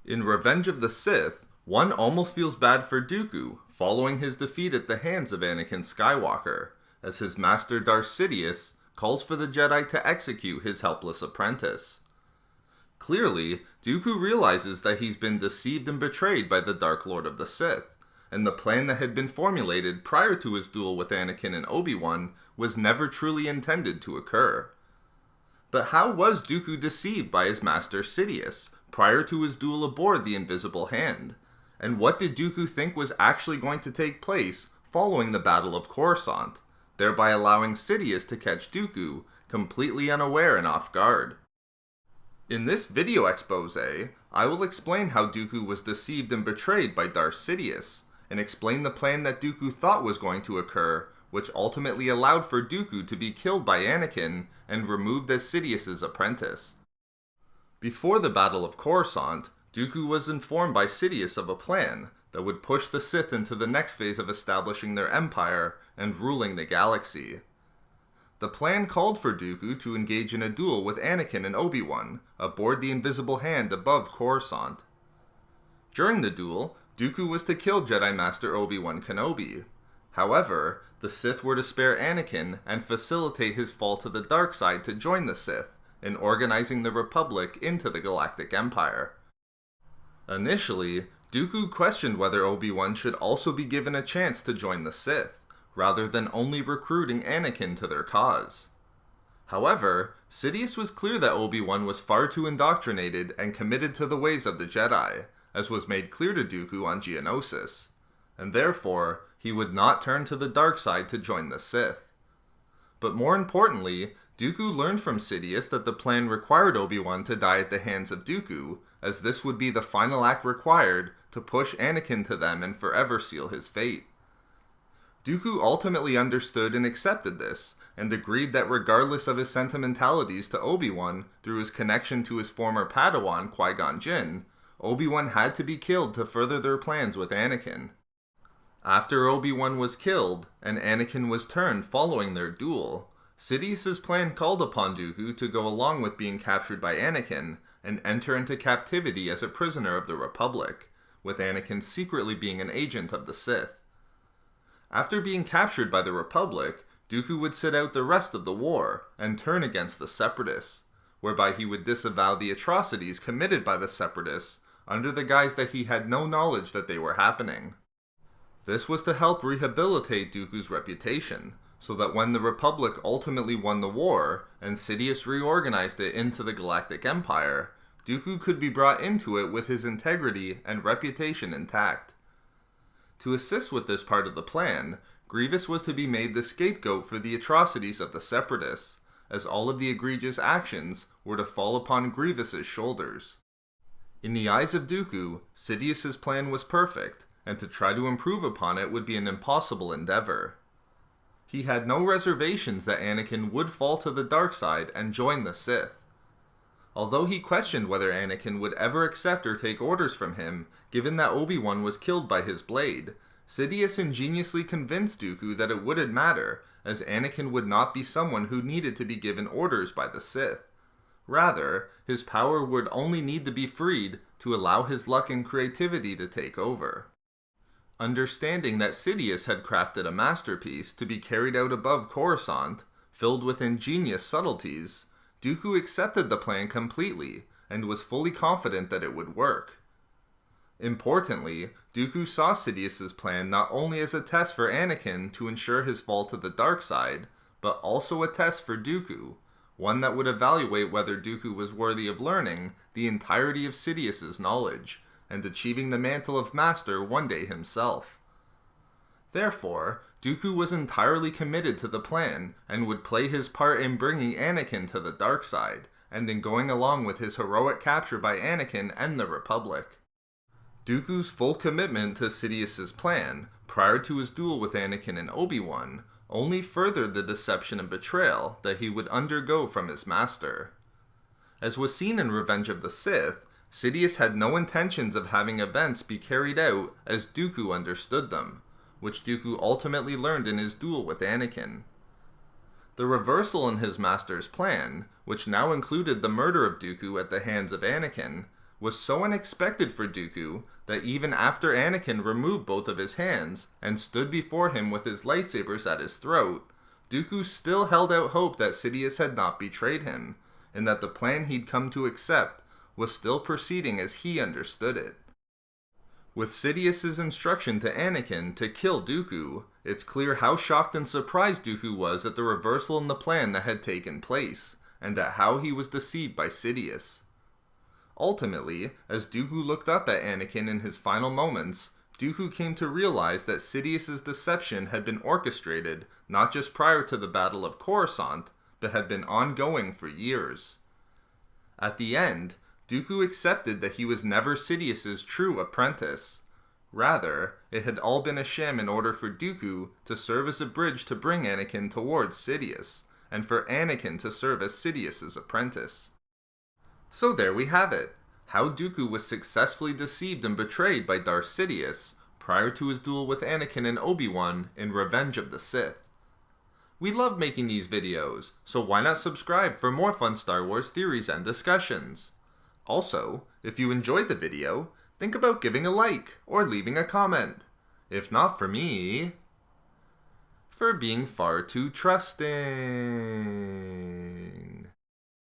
In Revenge of the Sith, one almost feels bad for Dooku following his defeat at the hands of Anakin Skywalker, as his master Darth Sidious calls for the Jedi to execute his helpless apprentice. Clearly, Dooku realizes that he's been deceived and betrayed by the Dark Lord of the Sith, and the plan that had been formulated prior to his duel with Anakin and Obi-Wan was never truly intended to occur. But how was Dooku deceived by his master Sidious prior to his duel aboard the Invisible Hand? And what did Dooku think was actually going to take place following the Battle of Coruscant, thereby allowing Sidious to catch Dooku completely unaware and off guard? In this video expose, I will explain how Dooku was deceived and betrayed by Darth Sidious, and explain the plan that Dooku thought was going to occur, which ultimately allowed for Dooku to be killed by Anakin and removed as Sidious's apprentice. Before the Battle of Coruscant, Dooku was informed by Sidious of a plan that would push the Sith into the next phase of establishing their empire and ruling the galaxy. The plan called for Dooku to engage in a duel with Anakin and Obi-Wan aboard the Invisible Hand above Coruscant. During the duel, Dooku was to kill Jedi Master Obi-Wan Kenobi. However, the Sith were to spare Anakin and facilitate his fall to the dark side to join the Sith in organizing the Republic into the Galactic Empire. Initially, Dooku questioned whether Obi-Wan should also be given a chance to join the Sith, rather than only recruiting Anakin to their cause. However, Sidious was clear that Obi-Wan was far too indoctrinated and committed to the ways of the Jedi, as was made clear to Dooku on Geonosis, and therefore, he would not turn to the dark side to join the Sith. But more importantly, Dooku learned from Sidious that the plan required Obi-Wan to die at the hands of Dooku, as this would be the final act required to push Anakin to them and forever seal his fate. Dooku ultimately understood and accepted this, and agreed that regardless of his sentimentalities to Obi-Wan through his connection to his former Padawan Qui-Gon Jinn, Obi-Wan had to be killed to further their plans with Anakin. After Obi-Wan was killed, and Anakin was turned following their duel, Sidious's plan called upon Dooku to go along with being captured by Anakin and enter into captivity as a prisoner of the Republic, with Anakin secretly being an agent of the Sith. After being captured by the Republic, Dooku would sit out the rest of the war and turn against the Separatists, whereby he would disavow the atrocities committed by the Separatists under the guise that he had no knowledge that they were happening. This was to help rehabilitate Dooku's reputation, so that when the Republic ultimately won the war and Sidious reorganized it into the Galactic Empire, Dooku could be brought into it with his integrity and reputation intact. To assist with this part of the plan, Grievous was to be made the scapegoat for the atrocities of the Separatists, as all of the egregious actions were to fall upon Grievous's shoulders. In the eyes of Dooku, Sidious's plan was perfect, and to try to improve upon it would be an impossible endeavor. He had no reservations that Anakin would fall to the dark side and join the Sith. Although he questioned whether Anakin would ever accept or take orders from him, given that Obi-Wan was killed by his blade, Sidious ingeniously convinced Dooku that it wouldn't matter, as Anakin would not be someone who needed to be given orders by the Sith. Rather, his power would only need to be freed to allow his luck and creativity to take over. Understanding that Sidious had crafted a masterpiece to be carried out above Coruscant, filled with ingenious subtleties, Dooku accepted the plan completely, and was fully confident that it would work. Importantly, Dooku saw Sidious's plan not only as a test for Anakin to ensure his fall to the dark side, but also a test for Dooku, one that would evaluate whether Dooku was worthy of learning the entirety of Sidious's knowledge, and achieving the mantle of Master one day himself. Therefore, Dooku was entirely committed to the plan, and would play his part in bringing Anakin to the dark side, and in going along with his heroic capture by Anakin and the Republic. Dooku's full commitment to Sidious's plan, prior to his duel with Anakin and Obi-Wan, only furthered the deception and betrayal that he would undergo from his master. As was seen in Revenge of the Sith, Sidious had no intentions of having events be carried out as Dooku understood them, which Dooku ultimately learned in his duel with Anakin. The reversal in his master's plan, which now included the murder of Dooku at the hands of Anakin, was so unexpected for Dooku that even after Anakin removed both of his hands and stood before him with his lightsabers at his throat, Dooku still held out hope that Sidious had not betrayed him, and that the plan he'd come to accept was still proceeding as he understood it. With Sidious's instruction to Anakin to kill Dooku, it's clear how shocked and surprised Dooku was at the reversal in the plan that had taken place, and at how he was deceived by Sidious. Ultimately, as Dooku looked up at Anakin in his final moments, Dooku came to realize that Sidious's deception had been orchestrated not just prior to the Battle of Coruscant, but had been ongoing for years. At the end, Dooku accepted that he was never Sidious's true apprentice. Rather, it had all been a sham in order for Dooku to serve as a bridge to bring Anakin towards Sidious, and for Anakin to serve as Sidious's apprentice. So there we have it, how Dooku was successfully deceived and betrayed by Darth Sidious prior to his duel with Anakin and Obi-Wan in Revenge of the Sith. We love making these videos, so why not subscribe for more fun Star Wars theories and discussions? Also, if you enjoyed the video, think about giving a like or leaving a comment. If not for me, for being far too trusting.